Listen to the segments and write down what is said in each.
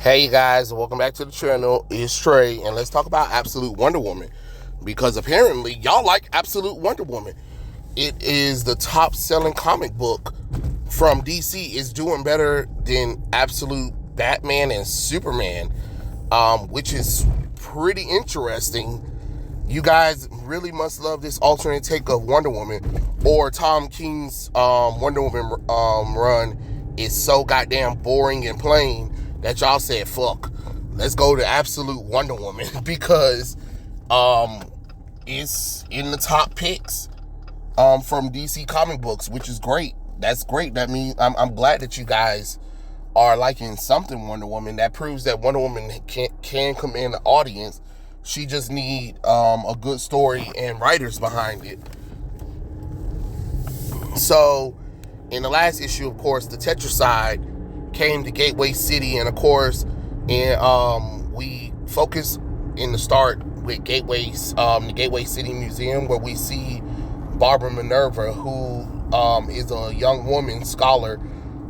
Hey you guys, welcome back to the channel. It's Trey, and let's talk about Absolute Wonder Woman. Because apparently, y'all like Absolute Wonder Woman. It is the top selling comic book from DC. It's doing better than Absolute Batman and Superman, which is pretty interesting. You guys really must love this alternate take of Wonder Woman, or Tom King's Wonder Woman run is so goddamn boring and plain that y'all said, fuck, let's go to Absolute Wonder Woman because it's in the top picks from DC comic books, which is great. That's great. That means I'm glad that you guys are liking something Wonder Woman. That proves that Wonder Woman can command the audience. She just need a good story and writers behind it. So, in the last issue, of course, the Tetracide came to Gateway City, and of course, we focus in the start with the Gateway City Museum, where we see Barbara Minerva, who is a young woman scholar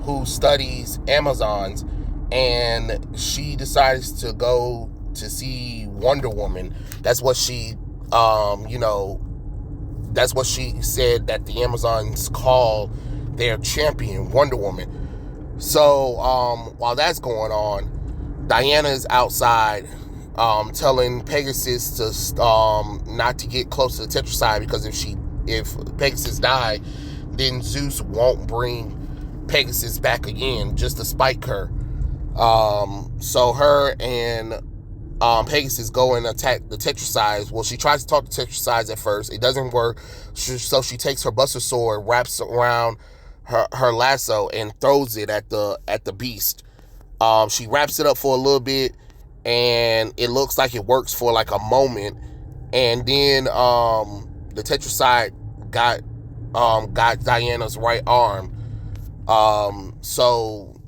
who studies Amazons, and she decides to go to see Wonder Woman. That's what she, that's what she said that the Amazons call their champion, Wonder Woman. So while that's going on, Diana is outside telling Pegasus to not to get close to the Tetracide, because if Pegasus die, then Zeus won't bring Pegasus back again, just to spite her. So her and Pegasus go and attack the Tetracide. Well, she tries to talk to Tetracide at first. It doesn't work. So she takes her Buster Sword, wraps around her lasso, and throws it at the beast. She wraps it up for a little bit, and it looks like it works for like a moment. And then the Tetracide got Diana's right arm. So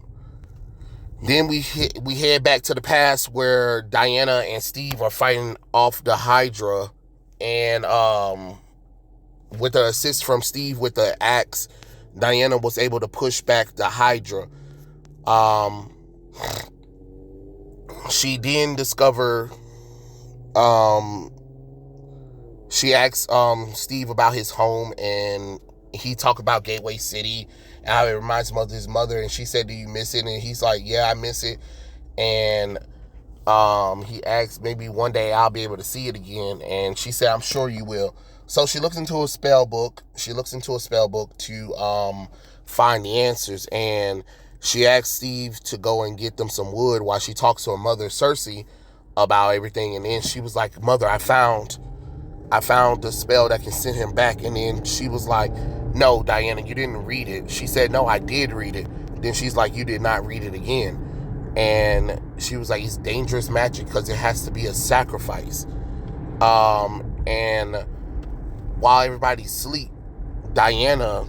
then we head back to the past, where Diana and Steve are fighting off the Hydra, and with the assist from Steve with the axe, Diana was able to push back the Hydra. She then discover, she asks Steve about his home, and he talked about Gateway City and how it reminds him of his mother, and she said, do you miss it? And he's like, yeah, I miss it. And he asked, maybe one day I'll be able to see it again. And she said, I'm sure you will. So she looks into a spell book. To find the answers. And she asked Steve to go and get them some wood while she talks to her mother, Cersei, about everything. And then she was like, Mother, I found the spell that can send him back. And then she was like, no, Diana, you didn't read it. She said, no, I did read it. Then she's like, you did not read it again. And she was like, it's dangerous magic because it has to be a sacrifice. And while everybody's asleep, Diana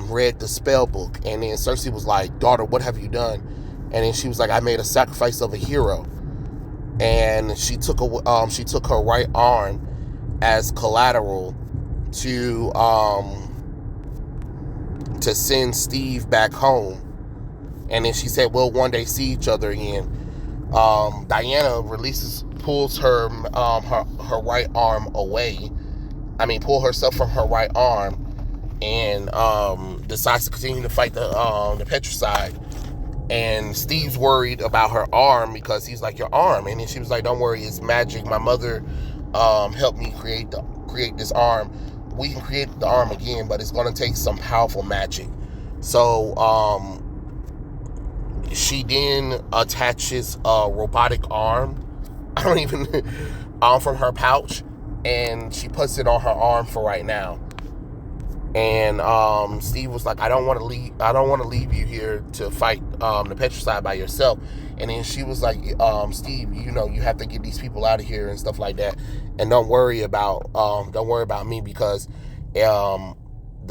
read the spell book. And then Cersei was like, daughter, what have you done? And then she was like, I made a sacrifice of a hero. And she took her right arm as collateral to send Steve back home. And then she said, we'll one day see each other again. Diana pulls her right arm away. Pull herself from her right arm, and decides to continue to fight the Tetracide. And Steve's worried about her arm, because he's like, your arm. And then she was like, don't worry, it's magic. My mother helped me create this arm. We can create the arm again, but it's going to take some powerful magic. So she then attaches a robotic arm, from her pouch, and she puts it on her arm for right now. And Steve was like, I don't want to leave you here to fight the Tetracide by yourself. And then she was like, Steve, you have to get these people out of here and stuff like that. And don't worry about me, because the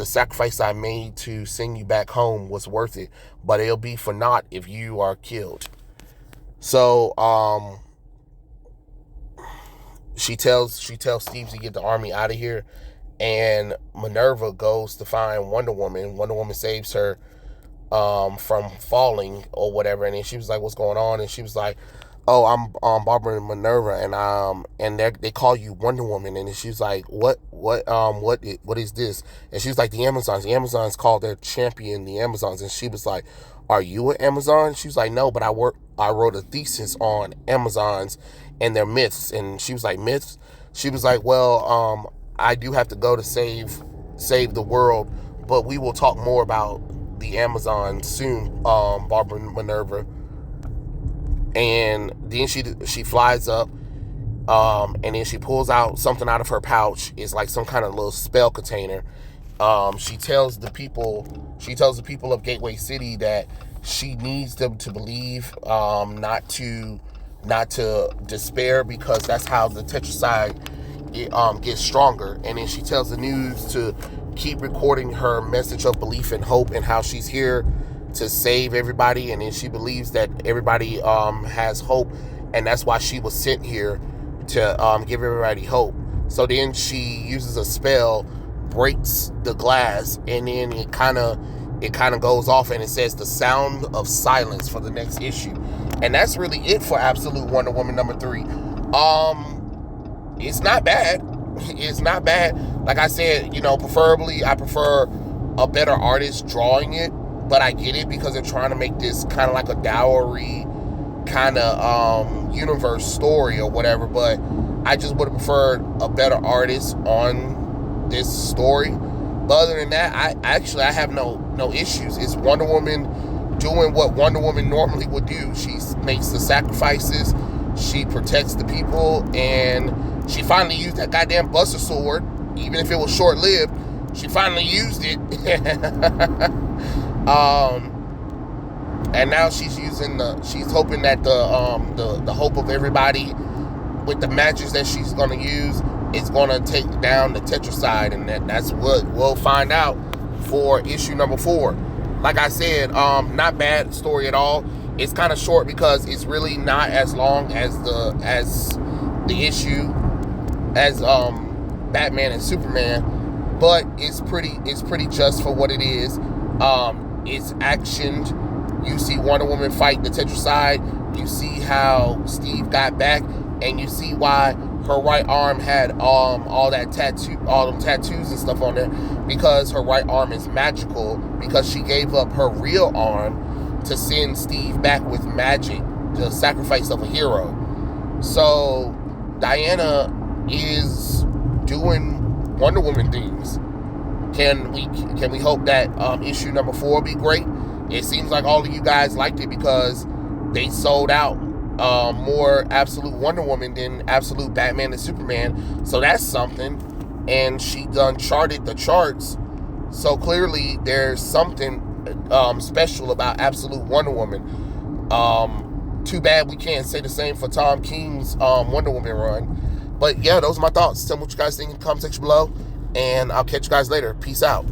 sacrifice I made to send you back home was worth it, but it'll be for naught if you are killed. So she tells Steve to get the army out of here, and Minerva goes to find Wonder Woman. Wonder Woman saves her, from falling or whatever. And then she was like, "What's going on?" And she was like, "Oh, I'm Barbara Minerva, and they call you Wonder Woman." And then she was like, what is this?" And she was like, "The Amazons. The Amazons call their champion the Amazons." And she was like, "Are you an Amazon?" She was like, "No, but I wrote a thesis on Amazons and their myths." And she was like, "Myths?" She was like, "Well, I do have to go to save the world, but we will talk more about the Amazon soon, Barbara Minerva." And then she flies up, and then she pulls out something out of her pouch. It's like some kind of little spell container. She tells the people of Gateway City that she needs them to believe, not to despair, because that's how the Tetracide gets stronger. And then she tells the news to keep recording her message of belief and hope, and how she's here to save everybody. And then she believes that everybody has hope, and that's why she was sent here, to give everybody hope. So then she uses a spell, breaks the glass, and then it kind of goes off, and it says "The Sound of Silence" for the next issue. And that's really it for Absolute Wonder Woman #3. It's not bad. It's not bad. Like I said, preferably I prefer a better artist drawing it, but I get it because they're trying to make this kind of like a dowry kind of universe story or whatever. But I just would have preferred a better artist on this story. But other than that, I have no issues. It's Wonder Woman doing what Wonder Woman normally would do. She makes the sacrifices, she protects the people, and she finally used that goddamn Buster Sword, even if it was short-lived. She finally used it. And now she's hoping that the hope of everybody with the matches that she's going to use is going to take down the Tetracide, and that's what we'll find out for issue #4. Like I said, not bad story at all. It's kind of short because it's really not as long as the issue as Batman and Superman, but it's pretty just for what it is. It's actioned. You see Wonder Woman fight the Tetracide. You see how Steve got back, and you see why her right arm had all them tattoos and stuff on there, because her right arm is magical, because she gave up her real arm to send Steve back with magic, the sacrifice of a hero. So Diana is doing Wonder Woman things. Can we hope that issue #4 will be great? It seems like all of you guys liked it because they sold out more Absolute Wonder Woman than Absolute Batman and Superman. So that's something. And she done charted the charts. So clearly there's something special about Absolute Wonder Woman. Too bad we can't say the same for Tom King's Wonder Woman run. But yeah, those are my thoughts. Tell me what you guys think in the comment section below, and I'll catch you guys later. Peace out.